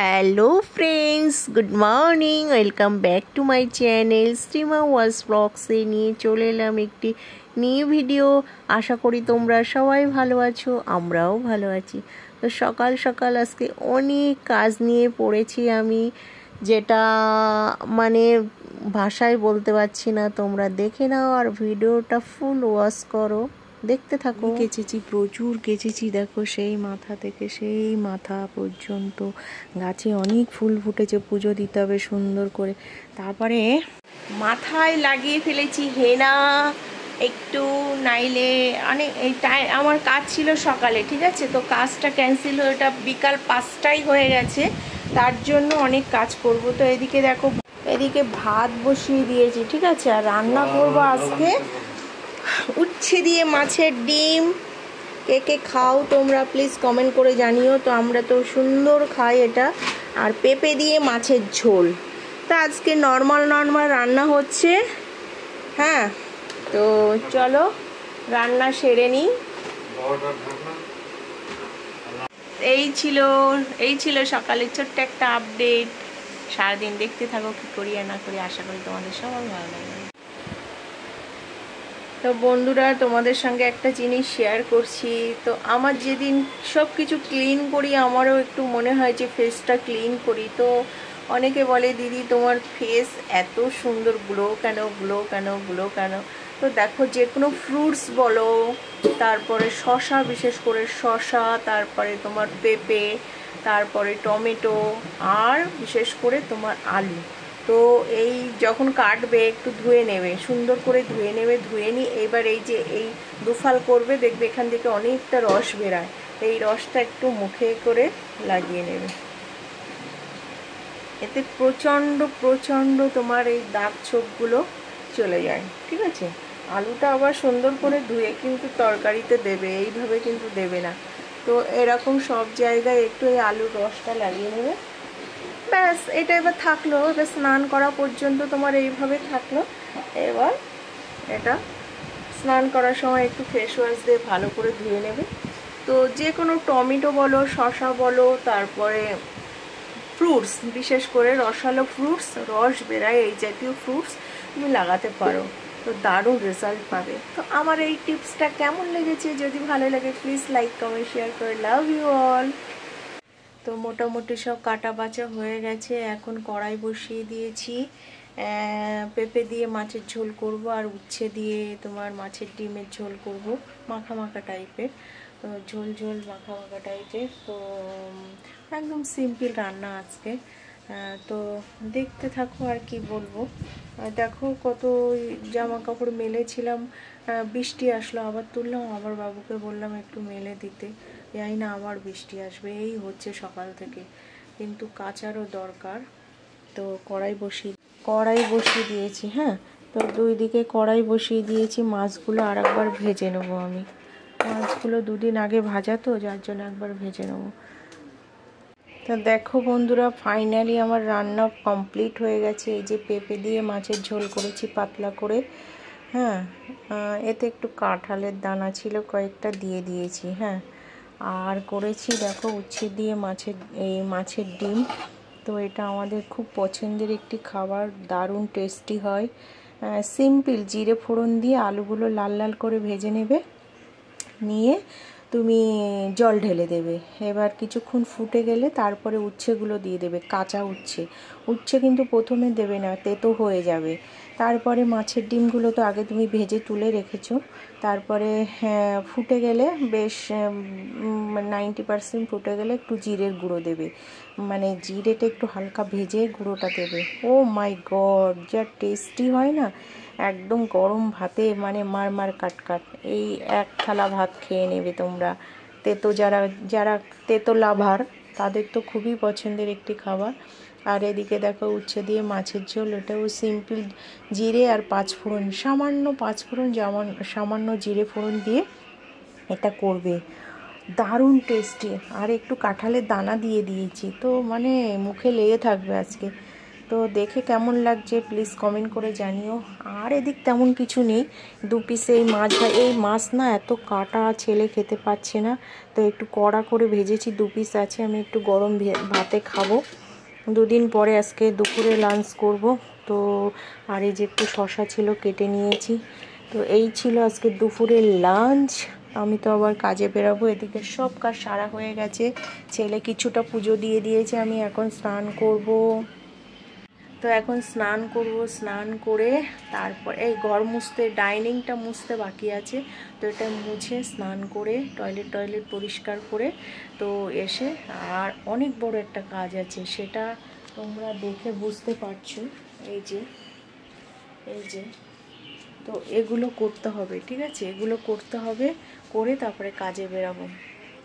Hello friends, good morning. Welcome back to my channel Shrima ওয়াজ ব্লগসে নিয়ে চলে এলাম একটি নিউ ভিডিও। আশা করি তোমরা সবাই ভালো আছো, আমরাও ভালো আছি। তো সকাল সকাল আজকে অনেক কাজ নিয়ে পড়েছি আমি, যেটা মানে ভাষায় বলতে পারছি না। তোমরা দেখে নাও আর ভিডিওটা ফুল ওয়াচ করো, দেখতে থাকো। কেচেছি, প্রচুর কেচেছি। দেখো সেই মাথা থেকে সেই মাথা পর্যন্ত গাছে অনেক ফুল ফুটেছে, পুজো দিতে হবে সুন্দর করে। তারপরে মাথায় লাগিয়ে ফেলেছি হেনা একটু, নাইলে অনেক আমার কাজ ছিল সকালে, ঠিক আছে, তো কাজটা ক্যান্সেল হয়ে ওটা বিকাল 5টায় হয়ে গেছে, তার জন্য অনেক কাজ করব। তো এদিকে দেখো, এদিকে ভাত বসিয়ে দিয়েছি, ঠিক আছে, আর রান্না করব আজকে উচ্ছে দিয়ে মাছের ডিম। কে কে খাও তোমরা প্লিজ কমেন্ট করে জানিও। তো আমরা তো সুন্দর খাই এটা। আর পেঁপে দিয়ে মাছের ঝোল। তা আজকে নর্মাল রান্না হচ্ছে। হ্যাঁ, তো চলো রান্না সেরে নিই। এই ছিল সকালের ছোট্ট একটা আপডেট। সারাদিন দেখতে থাকো কি করি আর না করি, আশা করি তোমাদের সবার ভালো লাগবে। তো বন্ধুরা, তোমাদের সঙ্গে একটা জিনিস শেয়ার করছি। তো আমার যেদিন সব কিছু ক্লিন করি, আমারও একটু মনে হয় যে ফেসটা ক্লিন করি। তো অনেকে বলে, দিদি তোমার ফেস এত সুন্দর, গ্লো কেন গ্লো কেন গ্লো কেন। তো দেখো, যে কোনো ফ্রুটস বলো, তারপরে শশা, বিশেষ করে শশা, তারপরে তোমার পেঁপে, তারপরে টমেটো, আর বিশেষ করে তোমার আলু। তো এই যখন কাটবে একটু ধুয়ে নেবে, সুন্দর করে ধুয়ে নেবে। ধুয়ে নিয়ে এবার এই যে এই দুফাল করবে, দেখবে এখান থেকে অনেকটা রস বেরায়। এই রসটা একটু মুখে করে লাগিয়ে নেবে। এতে প্রচণ্ড প্রচণ্ড তোমার এই দাগ ছোপগুলো চলে যায়, ঠিক আছে। আলুটা আবার সুন্দর করে ধুয়ে কিন্তু তরকারিতে দেবে, এইভাবে কিন্তু দেবে না। তো এরকম সব জায়গায় একটু এই আলুর রসটা লাগিয়ে নেবে। ব্যাস, এটা এবার থাকলো, এবার স্নান করা পর্যন্ত তোমার এইভাবে থাকলো। এবার এটা স্নান করার সময় একটু ফেস ওয়াশ দিয়ে ভালো করে ধুয়ে নেবে। তো যে কোনো টমেটো বলো, শসা বলো, তারপরে ফ্রুটস, বিশেষ করে রসালো ফ্রুটস, রস বেরায় এই জাতীয় ফ্রুটস তুমি লাগাতে পারো, তো দারুণ রেজাল্ট পাবে। তো আমার এই টিপসটা কেমন লেগেছে, যদি ভালো লাগে প্লিজ লাইক কমেন্ট শেয়ার করে। Love you all. তো মোটামুটি সব কাটা বাছা হয়ে গেছে। এখন কড়াই বসিয়ে দিয়েছি। পেঁপে দিয়ে মাছের ঝোল করব, আর উচ্ছে দিয়ে তোমার মাছের ডিমের ঝোল করব, মাখা মাখা টাইপের। তো ঝোল ঝোল মাখা মাখা টাইপের। তো একদম সিম্পল রান্না আজকে। তো দেখতে থাকো, আর কি বলবো। দেখো কত জামা কাপড় মেলেছিলাম, বৃষ্টি আসলো, আবার তুললাম, আবার বাবুকে বললাম একটু মেলে দিতে। জানি না আবার বৃষ্টি আসবে, এই হচ্ছে সকাল থেকে, কিন্তু কাচারও দরকার। তো কড়াই বসিয়ে দিয়েছি। হ্যাঁ, তো দুই দিকে কড়াই বসিয়ে দিয়েছি। মাছগুলো আর একবার ভেজে নেবো আমি। মাছগুলো দুদিন আগে ভাজা, তো যার জন্য একবার ভেজে নেবো। তো দেখো বন্ধুরা, ফাইনালি আমার রান্না কমপ্লিট হয়ে গেছে। এই যে পেঁপে দিয়ে মাছের ঝোল করেছি পাতলা করে। হ্যাঁ, এতে একটু কাঁঠালের দানা ছিল, কয়েকটা দিয়ে দিয়েছি। হ্যাঁ, আর করেছি দেখো উচ্ছে দিয়ে মাছের ডিম। তো এটা আমাদের খুব পছন্দের একটি খাবার, দারুণ টেস্টি হয়। সিম্পল, জিরে ফোড়ন দিয়ে আলুগুলো লাল লাল করে ভেজে নেবে, নিয়ে তুমি জল ঢেলে দেবে। এবার কিছুক্ষণ ফুটে গেলে তারপরে উচ্ছেগুলো দিয়ে দেবে, কাঁচা উচ্ছে কিন্তু প্রথমে দেবে না, তেতো হয়ে যাবে। তারপরে মাছের ডিমগুলো তো আগে তুমি ভেজে তুলে রেখেছো। তারপরে ফুটে গেলে বেশ 90% ফুটে গেলে একটু জিরের গুঁড়ো দেবে, মানে জিরেটা একটু হালকা ভেজে গুঁড়োটা দেবে। ও মাই গড, যা টেস্টি হয় না, একদম গরম ভাতে মানে মার কাট এই এক থালা ভাত খেয়ে নেবে তোমরা। তেতো যারা তেতো লাভার, তাদের তো খুবই পছন্দের একটি খাবার। আর এদিকে দেখো উচ্ছে দিয়ে মাছের ঝোল, এটাও সিম্পল, জিরে আর পাঁচফোড়ন, সামান্য পাঁচফোড়ন, যেমন সামান্য জিরে ফোড়ন দিয়ে এটা করবে, দারুণ টেস্টি। আর একটু কাঁঠালের দানা দিয়ে দিয়েছি, তো মানে মুখে লেগে থাকবে আজকে। তো দেখে কেমন লাগছে প্লিজ কমেন্ট করে জানিও। আর এদিক তেমন কিছু নেই, 2 পিস এই মাছ, এই মাছ না এত কাটা, ছেলে খেতে পাচ্ছে না, তো একটু কড়া করে ভেজেছি, 2 পিস আছে, আমি একটু গরম ভাতে খাবো। 2 দিন পরে আজকে দুপুরে লাঞ্চ করব। তো আর এই যে একটু শশা ছিল কেটে নিয়েছি। তো এই ছিল আজকে দুপুরের লাঞ্চ। আমি তো আবার কাজে বেরাবো, এদিকে সব কাজ সারা হয়ে গেছে, ছেলে কিছুটা পুজো দিয়ে দিয়েছে, আমি এখন স্নান করব। তো এখন স্নান করব, স্নান করে তারপর এই ঘর মুছতে, ডাইনিংটা মুছতে বাকি আছে, তো এটা মুছে স্নান করে টয়লেট পরিষ্কার করে তো এসে আর অনেক বড় একটা কাজ আছে, সেটা তোমরা দেখে বুঝতে পারছো। এই যে তো এগুলো করতে হবে, ঠিক আছে, এগুলো করতে হবে, করে তারপরে কাজে বেরাবো।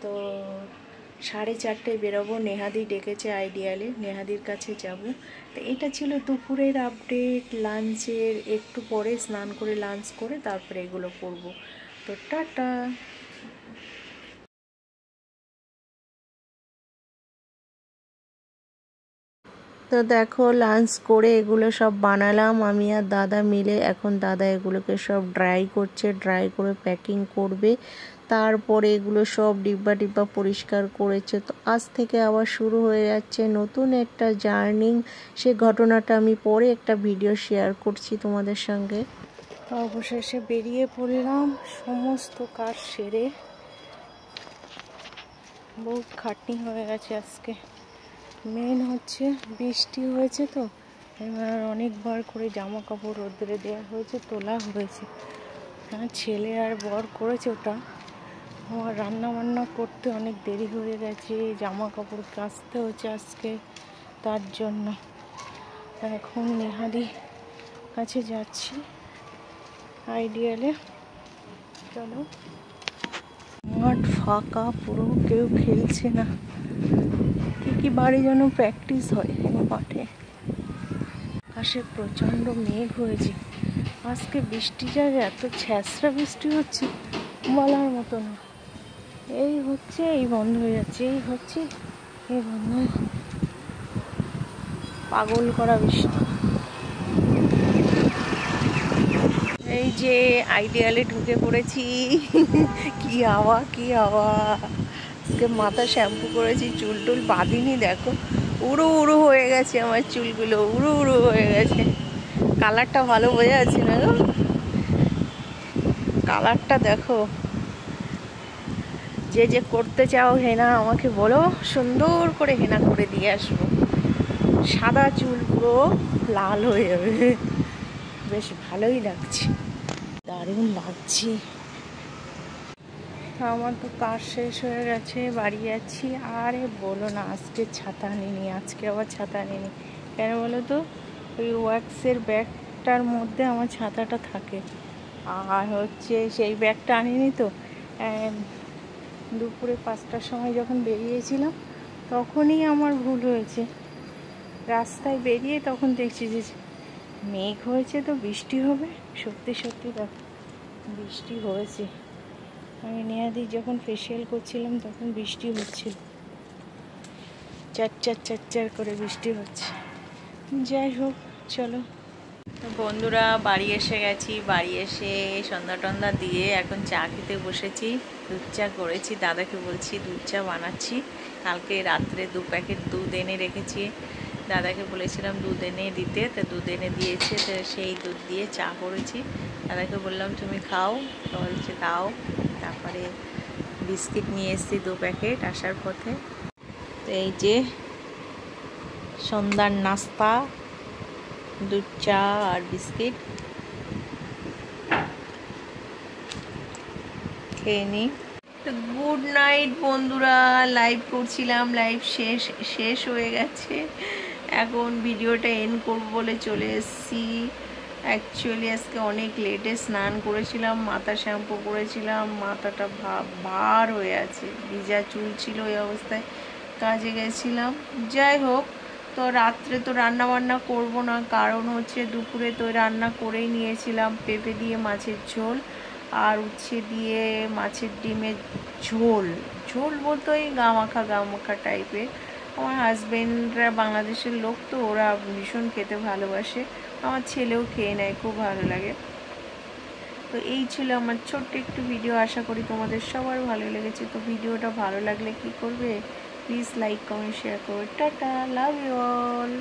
তো 4:30টায় বেরোবো, নেহাদি ডেকেছে আইডিয়ালে, নেহাদির কাছে যাব। তো এটা ছিল দুপুরের আপডেট লাঞ্চের। একটু পরে স্নান করে লাঞ্চ করে তারপরে এগুলো করব। তো টাটা। তো দেখো লাঞ্চ করে এগুলো সব বানালাম আমি আর দাদা মিলে। এখন দাদা এগুলোকে সব ড্রাই করছে, ড্রাই করে প্যাকিং করবে, তারপরে এগুলো সব ডিব্বা পরিষ্কার করেছে। তো আজ থেকে আবার শুরু হয়ে যাচ্ছে নতুন একটা জার্নি। সে ঘটনাটা আমি পরে একটা ভিডিও শেয়ার করছি তোমাদের সঙ্গে। তো অবশেষে বেরিয়ে পড়লাম সমস্ত কাজ সেরে। বহুত খাটনি হয়ে গেছে আজকে। মেন হচ্ছে বৃষ্টি হয়েছে, তো এবার অনেকবার করে জামা কাপড় রোদ্রে দেওয়া হয়েছে, তোলা হয়েছে। হ্যাঁ, ছেলে আর বর করেছে ওটা, আমার রান্না বান্না করতে অনেক দেরি হয়ে গেছে, জামা কাপড় কাচতে হচ্ছে আজকে, তার জন্য এখন নেহাদি কাছে যাচ্ছি আইডিয়ালে। চলো, মাঠ ফাঁকা পুরো, কেউ খেলছে না, কি বাড়ি যেন প্র্যাকটিস হয় মাঠে। আকাশে প্রচণ্ড মেঘ হয়েছে আজকে, বৃষ্টিটা এত ছ্যাঁচড়া বৃষ্টি হচ্ছে বলার মতো না। এই হচ্ছে, এই বন্ধ হয়ে যাচ্ছে, এই হচ্ছে, এই বন্ধ, পাগল করা বৃষ্টি। এই যে আইডিয়ালে ঢুকে পড়েছি। কি হাওয়া, কি হাওয়া। আজকে মাথা শ্যাম্পু করেছি, চুল টুল বাঁধিনি, দেখো উড়ো উড়ো হয়ে গেছে আমার চুলগুলো, উড়ো উড়ো হয়ে গেছে। কালারটা ভালো বোঝা যাচ্ছে না গো, কালারটা দেখো। যে করতে চাও হেনা আমাকে বলো, সুন্দর করে হেনা করে দিয়ে আসবো, সাদা চুল পুরো লাল হয়ে যাবে। বেশ ভালোই লাগছে, দারুণ লাগছে। আমার তো কাজ শেষ হয়ে গেছে, বাড়ি যাচ্ছি। আরে বলো না, আজকে ছাতা নিইনি, আজকে আবার ছাতা নিইনি কেন বলো তো, ওই ওয়াক্সের ব্যাগটার মধ্যে আমার ছাতাটা থাকে, আর হচ্ছে সেই ব্যাগটা আনিনি। তো দুপুরে 5টার সময় যখন বেরিয়েছিলাম তখনই আমার ভুল হয়েছে, রাস্তায় বেরিয়ে তখন দেখছি যে মেঘ হয়েছে, তো বৃষ্টি হবে। সত্যি সত্যি দেখো বৃষ্টি হয়েছে। আমি নেহাদি যখন ফেসিয়াল করছিলাম তখন বৃষ্টি হচ্ছিল, চার করে বৃষ্টি হচ্ছে। যাই হোক, চলো। তো বন্ধুরা, বাড়ি এসে গেছি, বাড়ি এসে সন্ধ্যা টন্ধা দিয়ে এখন চা খেতে বসেছি। দুধ চা করেছি, দাদাকে বলছি দুধ চা বানাচ্ছি। কালকে রাত্রে 2 প্যাকেট দুধ এনে রেখেছি, দাদাকে বলেছিলাম দুধ এনে দিতে, তো দুধ এনে দিয়েছে, তো সেই দুধ দিয়ে চা করেছি। দাদাকে বললাম তুমি খাও, তো বলছে দাও। তারপরে বিস্কিট নিয়ে এসেছি 2 প্যাকেট আসার পথে। তো এই যে সন্ধ্যার নাস্তা, দুধ চা আর বিস্কিট খেয়ে নিই। তো গুড নাইট বন্ধুরা, লাইভ করছিলাম, লাইভ শেষ হয়ে গেছে। এখন ভিডিওটা এন্ড করব বলে চলে এসেছি। অ্যাকচুয়ালি আজকে অনেক লেটে স্নান করেছিলাম, মাথা শ্যাম্পু করেছিলাম, মাথাটা ভার হয়ে আছে, ভিজা চুল ছিল, এই অবস্থায় কাজে গেছিলাম। যাই হোক, তো রাত্রে তো রান্না বান্না করবো না, কারণ হচ্ছে দুপুরে তো রান্না করেই নিয়েছিলাম, পেঁপে দিয়ে মাছের ঝোল আর উচ্ছে দিয়ে মাছের ডিমের ঝোল, ঝোল বলতে ওই গা মাখা টাইপের। আমার হাজবেন্ডরা বাংলাদেশের লোক, তো ওরা ভীষণ খেতে ভালোবাসে, আমার ছেলেও খেয়ে নেয়, খুব ভালো লাগে। তো এই ছিল আমার ছোট্ট একটু ভিডিও, আশা করি তোমাদের সবার ভালো লেগেছে। তো ভিডিওটা ভালো লাগলে কি করবে, প্লিজ লাইক কমেন্ট শেয়ার করো। Tata, love you all.